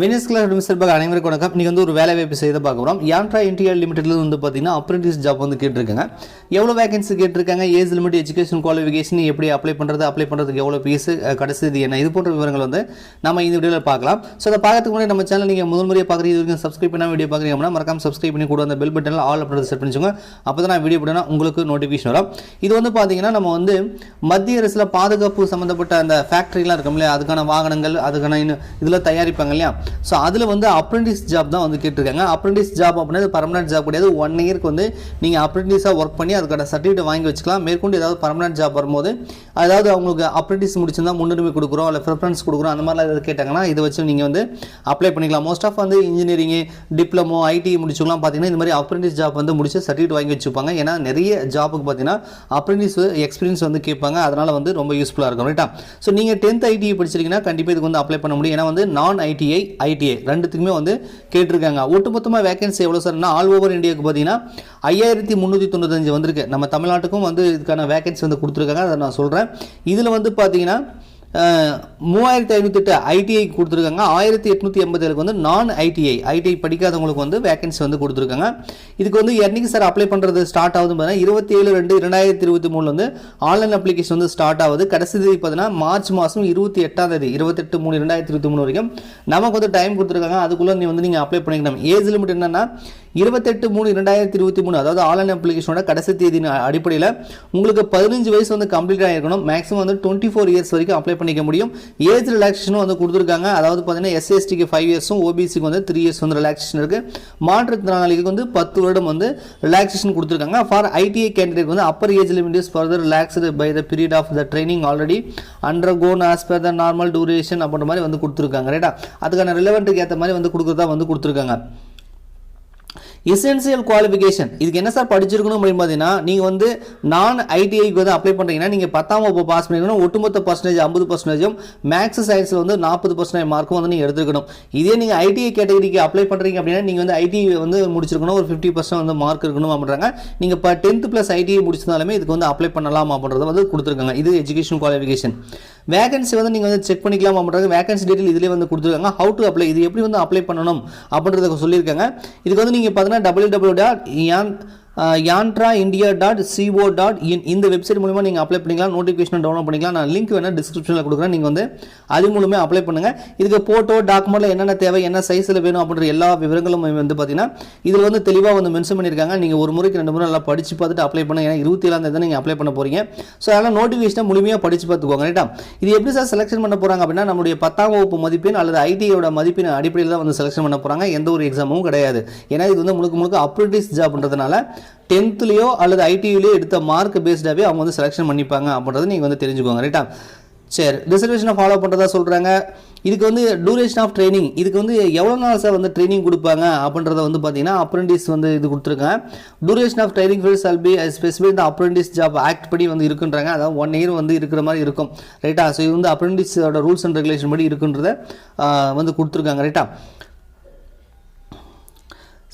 Winxclass சார்பாக அனைவருக்கும் வணக்கம். இன்னைக்கு வந்து ஒரு வேலை வாய்ப்பு செய்த பார்க்குறோம். Yantra ITI லிமிடெட்ல வந்து பாத்தீங்கன்னா apprentice ஜாப் வந்து கேட்டிருக்காங்க. எவ்வளவு வேகன்சி கேட்டிருக்காங்க, ஏஜ் லிமிட், எஜுகேஷன் குவாலிஃபிகேஷன், எப்படி அப்ளை பண்றதுக்கு எவ்வளவு ஃபீஸ், கடைசி என்ன, இது போன்ற விவரங்கள் வந்து நம்ம இந்த வீடியோல பார்க்கலாம். சோ அத பார்க்கிறதுக்கு முன்னாடி நம்ம சேனல் நீங்க முதல் முறையா பார்க்கறீங்க, இது வரைக்கும் சப்ஸ்கிரைப் பண்ணாம வீடியோ பார்க்கறீங்க அப்படினா மறக்காம சப்ஸ்கிரைப் பண்ணி கூட அந்த பெல் பட்டன்ல ஆல் அப்படிங்கறத செட் பண்ணிக்கோங்க. அப்பதான் நான் வீடியோ போட்டேனா உங்களுக்கு நோட்டிஃபிகேஷன் வரும். இது வந்து பாத்தீங்கன்னா நம்ம வந்து மத்திய அரசுல பாதுகாப்பு சம்பந்தப்பட்ட அந்த ஃபேக்டரிலாம் இருக்கும்ல, அதுக்கான வாகனங்கள், அதுக்கான இதுல தயாரிப்பாங்க இல்லையா. சோ அதுல வந்து apprentice job தான் வந்து கேட்டிருக்காங்க. apprentice job அப்படினா permanent job கிடையாது. 1 இயருக்கு வந்து நீங்க apprentice-ஆ வர்க் பண்ணி அதுக்கான சர்டிஃபிகேட் வாங்கி வச்சுக்கலாம். மேற்கொண்டு ஏதாவது permanent job வரும்போது அதாவது அவங்களுக்கு apprentice முடிச்சிருந்தா முன்னுரிமை கொடுக்குறோம் இல்ல preference கொடுக்குறோம் அந்த மாதிரி ஏதாவது கேட்டாங்கன்னா இத வச்சு நீங்க வந்து அப்ளை பண்ணிக்கலாம். மோஸ்ட் ஆஃப் வந்து இன்ஜினியரிங், டிப்ளமோ, ஐடி முடிச்சவங்கலாம் பாத்தீங்கன்னா இந்த மாதிரி apprentice job வந்து முடிச்சு சர்டிஃபிகேட் வாங்கி வச்சுப்பாங்க. ஏன்னா நிறைய ஜாபுக்கு பாத்தீங்கன்னா apprentice எக்ஸ்பீரியன்ஸ் வந்து கேட்பாங்க. அதனால வந்து ரொம்ப யூஸ்ஃபுல்லா இருக்கும். ரைட்டா? சோ நீங்க 10th ITI படிச்சிருக்கீங்கன்னா கண்டிப்பா இதுக்கு வந்து அப்ளை பண்ண முடியும். ஏன்னா வந்து நான் ITI, ITI ரெண்டுத்துக்குமே வந்து கேட்டிருக்காங்க. ஒட்டுமொத்தமா வேகன்சி எவ்வளவு சார்னா ஆல் ஓவர் இந்தியாவுக்கு பாத்தீங்கன்னா 5395 வந்திருக்கு. நம்ம தமிழ்நாட்டுக்கும் வந்து இதுக்கான வேகன்சி வந்து கொடுத்திருக்காங்க. அதை நான் சொல்றேன். இதுல வந்து பாத்தீங்கன்னா 3508 ITI கொடுத்திருக்காங்க. 1887 வந்து நான் ITI படிக்காதவங்களுக்கு வந்து வேகன்சி வந்து கொடுத்திருக்காங்க. இதுக்கு வந்து என்னைக்கு சார் அப்ளை பண்றது ஸ்டார்ட் ஆகுது பாத்தீங்கன்னா 27/2/2023 வந்து ஆன்லைன் அப்ளிகேஷன் வந்து ஸ்டார்ட் ஆகுது. கடைசி தேதி பாத்தீங்கன்னா மார்ச் மாசம் 28ஆம் தேதி 28/3/2023 வரைக்கும் நமக்கு வந்து டைம் கொடுத்திருக்காங்க. அதுக்குள்ள நீங்க அப்ளை பண்ணிக்கணும். ஏஜ் லிமிட் என்னன்னா 28/3/2023 அதாவது ஆன்லைன் அப்ளிகேஷனோட கடைசி தேதி அடிப்படையில் உங்களுக்கு 15 வயசு வந்து கம்ப்ளீட் ஆகிருக்கணும். மேக்ஸிமம் வந்து 24 இயர்ஸ் வரைக்கும் அப்ளை பண்ணிக்க முடியும். ஏஜ் ரிலாக்ஸேஷனும் வந்து கொடுத்துருக்காங்க. அதாவது பார்த்தீங்கன்னா SC/STக்கு 5 இயர்ஸும் ஓபிசிக்கு வந்து 3 இயர்ஸ் வந்து ரிலாக்ஸேஷன் இருக்கு. மாற்றுத்திறனாளிகளுக்கு வந்து 10 வருடம் வந்து ரிலாக்ஸேஷன் கொடுத்துருக்காங்க. ஃபார் ITI கேண்டிடேட் வந்து upper age limit is further relaxed by the period of the training already undergone as per the normal duration அப்படின்ற மாதிரி வந்து கொடுத்துருக்காங்க. ரைட்டா? அதுக்கான ரிலவெண்ட்டுக்கு ஏற்ற மாதிரி வந்து கொடுக்குறதா வந்து கொடுத்துருக்காங்க. எசென்சியல் குவாலிஃபிகேஷன் இதுக்கு என்ன சார் படிச்சிருக்கணும் அப்படின்னு பார்த்தீங்கன்னா நீங்கள் வந்து நான் ஐடிஐக்கு வந்து அப்ளை பண்ணுறீங்கன்னா நீங்கள் 10ஆம் வகுப்பு பாஸ் பண்ணிக்கணும். ஒட்டுமொத்த பர்சன்டேஜ் 50%, மேக்ஸ் சயின்ஸில் வந்து 40% மார்க்கும் வந்து நீங்கள் எடுத்துக்கணும். இதே நீங்கள் ஐடிஐ கேட்டகரிக்கு அப்ளை பண்ணுறீங்க அப்படின்னா நீங்கள் வந்து ஐடிஐ வந்து முடிச்சிருக்கணும், ஒரு 50% வந்து மார்க் இருக்கணும் அப்படின்றாங்க. நீங்கள் இப்போ 10th + ஐடிஐ முடிச்சிருந்தாலுமே இதுக்கு வந்து அப்ளை பண்ணலாம் அப்படின்றத வந்து கொடுத்துருக்காங்க. இது எஜுகேஷன் குவாலிஃபிகேஷன். வேகன்சி வந்து நீங்கள் வந்து செக் பண்ணிக்கலாம் அப்படின்றாங்க. வேகன்சி டீட்டெயில் இதிலே வந்து கொடுத்துருக்காங்க. ஹவு டு அப்ளை, இது எப்படி வந்து அப்ளை பண்ணணும் அப்படின்றத சொல்லியிருக்காங்க. இதுக்கு வந்து நீங்கள் www.yantraindia.co.in இந்த வெப்சைட் மூலமா நீங்க அப்ளை பண்ணிக்கலாம். நோட்டிஃபிகேஷன் டவுன்லோட் பண்ணிக்கலாம். நான் லிங்க் வேணா டிஸ்கிரிப்ஷன்ல கொடுக்குறேன். நீங்க வந்து அது மூலமே அப்ளை பண்ணுங்க. இதுக்கு போட்டோ, டாக்குமெண்ட்ல என்னென்ன தேவை, என்ன சைஸ்ல வேணும் அப்படின்ற எல்லா விவரங்களும் வந்து பாத்தீங்கன்னா இதுல வந்து தெளிவா வந்து மென்ஷன் பண்ணிருக்காங்க. நீங்க ஒரு முறைக்கு 2 முறை நல்லா படிச்சு பார்த்துட்டு அப்ளை பண்ணுங்க. ஏன்னா 27ஆம் தேதி நீங்க அப்ளை பண்ண போறீங்க. சோ அதனால நோட்டிஃபிகேஷன் முழுமையா படிச்சு பார்த்துக்கோங்க. ரைட்டா? இது எப்படி சார் செலக்ஷன் பண்ண போறாங்க அப்படின்னா நம்மளுடைய 10ஆம் வகுப்பு மதிப்பெண் அல்லது ஐடிஐயோட மதிப்பெண் அடிப்படையில் தான் வந்து செலக்ஷன் பண்ண போறாங்க. எந்த ஒரு எக்ஸாமும் கிடையாது. ஏன்னா இது வந்து முழுக்க அப்ரெண்டிஸ் ஜாப்ன்றதுனால 10th அல்லது ஐடிஐலயோ எடுத்த மார்க் பேஸ்டாவே அவங்க வந்து செலக்ஷன் பண்ணிப்பாங்க அப்படின்றத நீங்க வந்து தெரிஞ்சுக்கோங்க. ரைட்டா? சரி, ரிசர்வேஷனை ஃபாலோ பண்றதா சொல்றாங்க. இதுக்கு வந்து டூரேஷன் ஆஃப் ட்ரைனிங், இதுக்கு வந்து எவ்வளவு நாள் சார் வந்து ட்ரைனிங் கொடுப்பாங்க அப்படின்றத வந்து பாத்தீங்கன்னா அப்ரெண்டிஸ் வந்து இது கொடுத்துருக்காங்க. Duration of training shall be specified the apprentice job act படி வந்து இருக்குன்றாங்க. அதாவது 1 இயர் வந்து இருக்கிற மாதிரி இருக்கும். ரைட்டா? ஸோ இது வந்து அப்ரெண்டிஸோட ரூல்ஸ் அண்ட் ரெகுலேஷன் படி இருக்குன்றத வந்து கொடுத்துருக்காங்க. ரைட்டா?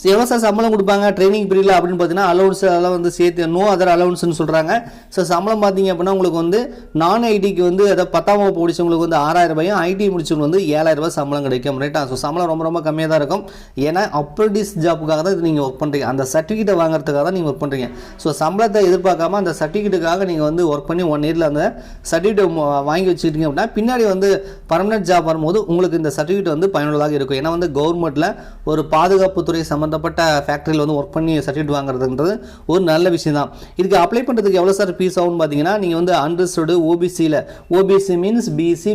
எவ்வளோ சார் சம்பளம் கொடுப்பாங்க ட்ரைனிங் பீரியட்ல அப்படின்னு பார்த்தீங்கன்னா அலவுன்ஸ் அதெல்லாம் வந்து சேர்த்து நோ அதர் அலவுன்ஸ்னு சொல்கிறாங்க. ஸோ சம்பளம் பார்த்தீங்க அப்படின்னா உங்களுக்கு வந்து நான் ஐடிக்கு வந்து அதாவது 10ஆம் வகுப்பு முடிச்சவங்களுக்கு வந்து 6000 ரூபாயும், ஐடி முடிச்சவங்களுக்கு வந்து 7000 ரூபாய் சம்பளம் கிடைக்கும். ரைட்டா? ஸோ சம்பளம் ரொம்ப கம்மியாக தான் இருக்கும். ஏன்னா அப்ரெண்டிஸ் ஜாப்புக்காக தான் இது நீங்கள் ஒர்க் பண்ணுறீங்க. அந்த சர்டிஃபிகேட்டை வாங்குறதுக்காக தான் நீங்கள் ஒர்க் பண்ணுறீங்க. ஸோ சம்பளத்தை எதிர்பார்க்காம அந்த சர்டிஃபிகேட்டுக்காக நீங்கள் வந்து ஒர்க் பண்ணி 1 இயரில் அந்த சர்டிஃபிகேட் வாங்கி வச்சுக்கிட்டீங்க அப்படின்னா பின்னாடி வந்து பர்மனெண்ட் ஜாப் வரும்போது உங்களுக்கு இந்த சர்டிஃபிகேட் வந்து பயனுள்ளதாக இருக்கும். ஏன்னா வந்து கவர்மெண்ட்டில் ஒரு பாதுகாப்புத்துறை சம்பந்தப்பட்ட ஃபேக்டரியில் வந்து ஒர்க் பண்ணி சர்டிஃபிகேட் வாங்குறதுன்றது ஒரு நல்ல விஷயம் தான். இதுக்கு அப்ளை பண்ணுறதுக்கு எவ்வளோ சார் ஃபீஸ் ஆகும்னு பார்த்தீங்கன்னா நீங்கள் வந்து அண்டர்ஸ்டடு ஓபிசியில், ஓபிசி மீன்ஸ்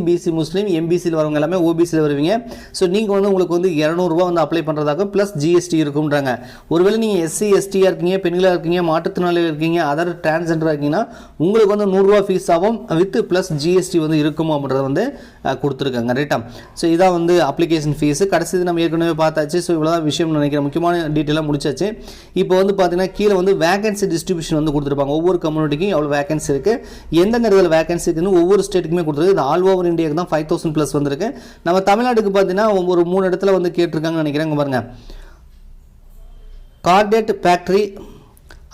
பிசி முஸ்லீம், எம்பிசியில் வரவங்க எல்லாமே ஓபிசியில் வருவீங்க. ஸோ நீங்கள் வந்து உங்களுக்கு வந்து 200 ரூபா வந்து அப்ளை பண்ணுறதாக ப்ளஸ் ஜிஎஸ்டி இருக்கும்ன்றாங்க. ஒருவேளை நீங்கள் SC STயாக இருக்கீங்க, பெண்களாக இருக்கீங்க, மாற்றுத்திறனாளிகள் இருக்கீங்க, அதர் டிரான்ஸ்ஜெண்டராக இருக்கீங்கன்னா உங்களுக்கு வந்து 100 ரூபா ஃபீஸ் ஆகும் வித் ப்ளஸ் ஜிஎஸ்டி வந்து இருக்கும் அப்படின்றத வந்து கொடுத்துருக்காங்க. ரைட்டா? ஸோ இதான் வந்து அப்ளிகேஷன் ஃபீஸ். கடைசி நம்ம ஏற்கனவே பார்த்தாச்சு. ஸோ இவ்வளோதான் விஷயம் நினைக்கிறேன். முக்கியமான டீட்டெயிலாக முடிச்சாச்சு. இப்போ வந்து பார்த்தீங்கன்னா கீழே வந்து வேகன்சி டிஸ்ட்ரிபியூஷன் வந்து கொடுத்துருப்பாங்க. ஒவ்வொரு கம்யூனிட்டிக்கும் எவ்வளோ வேகன்சி இருக்குது, எந்தெந்த இடத்துல வேகன்சி இருக்குன்னு ஒவ்வொரு ஸ்டேட்டுக்குமே கொடுத்துருக்கு. இது ஆல் ஓவர் இந்தியாவுக்கு தான் 5000+ வந்திருக்கு. நம்ம தமிழ்நாட்டுக்கு பார்த்தீங்கன்னா ஒரு 3 இடத்துல வந்து கேட்டிருக்காங்கன்னு நினைக்கிறேன். பாருங்க, கார்டேட் ஃபேக்டரி,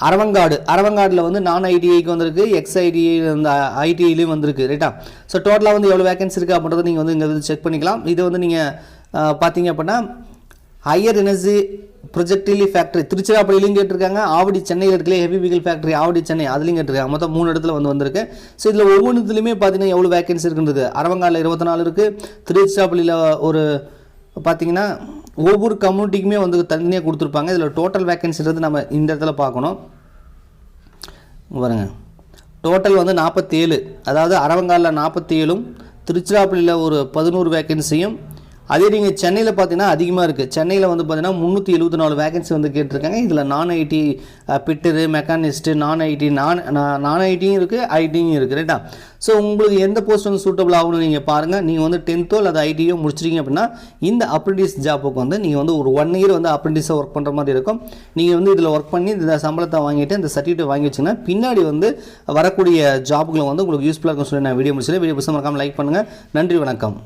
அரவங்காடில் வந்து நான் ஐடிஐக்கு வந்திருக்கு, எக்ஸ்ஐடிஐ வந்து ஐடிஐலையும் வந்திருக்கு ரைட்டா. ஸோ டோட்டலாக வந்து எவ்வளோ வேகன்சி இருக்குது அப்படின்றத நீங்கள் வந்து இங்கே வந்து செக் பண்ணிக்கலாம். இது வந்து நீங்கள் பார்த்தீங்க அப்படின்னா ஹையர் எனர்ஜி ப்ரொஜெக்டிலி ஃபேக்ட்ரி திருச்சிராப்பள்ளியிலையும் கேட்டிருக்காங்க, ஆவடி சென்னையில் இருக்கல heavy vehicle factory Avadi Chennai அதுலையும் கேட்டிருக்காங்க. மொத்தம் 3 இடத்துல வந்து வந்திருக்கு. ஸோ இதில் ஒவ்வொன்றுத்துலையுமே பார்த்தீங்கன்னா எவ்வளோ வேகன்சி இருக்குன்றது அரவங்காடில் 24 இருக்குது, திருச்சிராப்பள்ளியில் ஒரு பார்த்தீங்கன்னா ஒவ்வொரு கம்யூனிட்டிக்குமே வந்து தனியாக கொடுத்துருப்பாங்க. இதில் டோட்டல் வேகன்சின்றது நம்ம இந்த இடத்துல பார்க்கணும் பாருங்க. டோட்டல் வந்து 47, அதாவது அரவங்காடில் 47ம் திருச்சிராப்பள்ளியில் ஒரு 11 வேகன்சியும். அதே நீங்கள் சென்னையில் பார்த்தீங்கன்னா அதிகமாக இருக்குது. சென்னையில் வந்து பார்த்தீங்கன்னா 374 வேகன்சி வந்து கேட்டிருக்காங்க. இதில் நான் ஐடி பிட்டரு மெக்கானிஸ்ட்டு நான் ஐடி நான் ஐடியும் இருக்குது ஐடியும் இருக்குது ரைட்டா. ஸோ உங்களுக்கு எந்த போஸ்ட் வந்து சூட்டபிள் ஆகணும்னு நீங்கள் பாருங்கள். நீங்கள் வந்து 10th அல்லது ஐடியோ முடிச்சிருக்கீங்க அப்படின்னா இந்த அப்ரெண்டிஸ் ஜாப்புக்கு வந்து நீங்கள் வந்து ஒரு 1 year வந்து அப்ரெண்டிஸாக ஒர்க் பண்ணுற மாதிரி இருக்கும். நீங்கள் வந்து இதில் ஒர்க் பண்ணி இந்த சம்பளத்தை வாங்கிட்டு இந்த சர்டிஃபிகேட் வாங்கி வச்சிங்கன்னா பின்னாடி வந்து வரக்கூடிய ஜாப்புகளை வந்து உங்களுக்கு யூஸ்ஃபுல்லாக இருக்கும் சொல்லி நான் வீடியோ முடிச்சிருக்கேன். வீடியோ புதுசாக மறக்காமல் லைக் பண்ணுங்கள். நன்றி, வணக்கம்.